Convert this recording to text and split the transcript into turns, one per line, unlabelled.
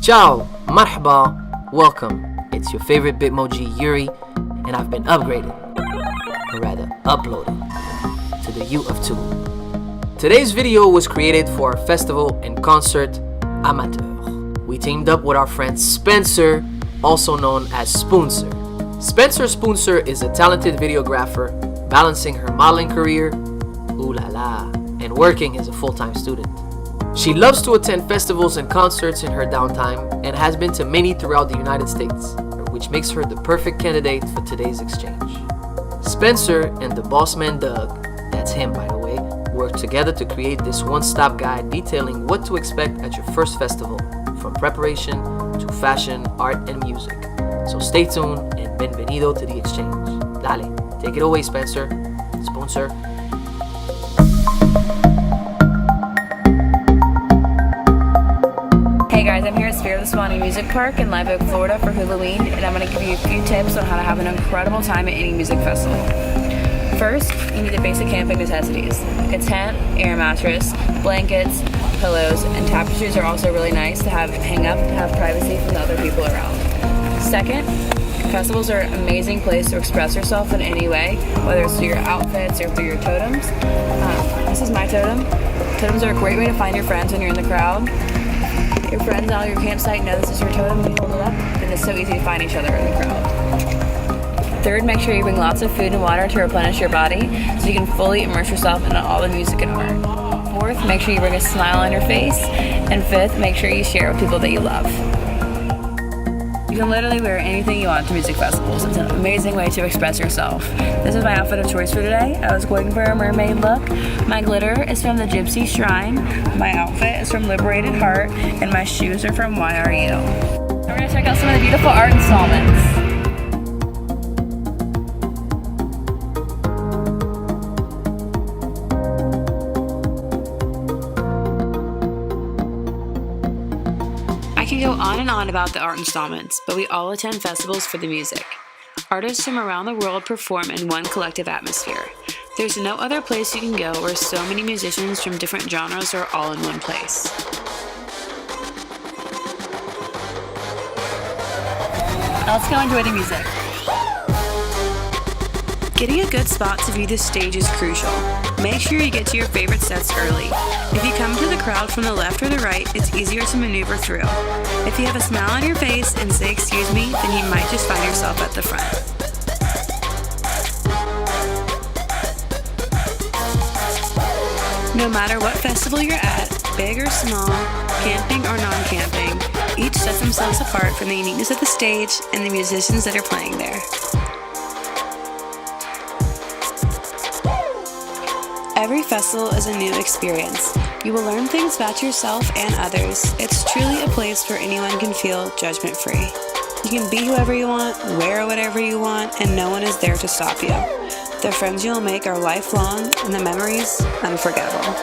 Ciao, marhaba, welcome. It's your favorite Bitmoji Yuri, and I've been upgraded, or rather uploaded, to the U of 2. Today's video was created for our festival and concert amateur. We teamed up with our friend Spencer, also known as Spooncer. Spencer Spooncer is a talented videographer balancing her modeling career, ooh la la, and working as a full-time student. She loves to attend festivals and concerts in her downtime and has been to many throughout the United States, which makes her the perfect candidate for today's exchange. Spencer and the boss man Doug, that's him by the way, worked together to create this one-stop guide detailing what to expect at your first festival, from preparation to fashion, art, and music. So stay tuned and bienvenido to the exchange. Dale, take it away, Spencer. Spooncer.
Hey guys, I'm here at Spirit of the Swanee Music Park in Live Oak, Florida for Halloween, and I'm going to give you a few tips on how to have an incredible time at any music festival. First, you need the basic camping necessities. A tent, air mattress, blankets, pillows, and tapestries are also really nice to hang up to have privacy from the other people around. Second, festivals are an amazing place to express yourself in any way, whether it's through your outfits or through your totems. This is my totem. Totems are a great way to find your friends when you're in the crowd. Your friends out at your campsite know this is your totem when you hold it up, and it's so easy to find each other in the crowd. Third, make sure you bring lots of food and water to replenish your body so you can fully immerse yourself in all the music and art. Fourth, make sure you bring a smile on your face. And fifth, make sure you share with people that you love. You can literally wear anything you want to music festivals. It's an amazing way to express yourself. This is my outfit of choice for today. I was going for a mermaid look. My glitter is from the Gypsy Shrine. My outfit is from Liberated Heart. And my shoes are from YRU. We're going to check out some of the beautiful art installments. I can go on and on about the art installments, but we all attend festivals for the music. Artists from around the world perform in one collective atmosphere. There's no other place you can go where so many musicians from different genres are all in one place. Let's go enjoy the music. Getting a good spot to view the stage is crucial. Make sure you get to your favorite sets early. If you come to the crowd from the left or the right, it's easier to maneuver through. If you have a smile on your face and say excuse me, then you might just find yourself at the front. No matter what festival you're at, big or small, camping or non-camping, each sets themselves apart from the uniqueness of the stage and the musicians that are playing there. Every festival is a new experience. You will learn things about yourself and others. It's truly a place where anyone can feel judgment-free. You can be whoever you want, wear whatever you want, and no one is there to stop you. The friends you'll make are lifelong, and the memories, unforgettable.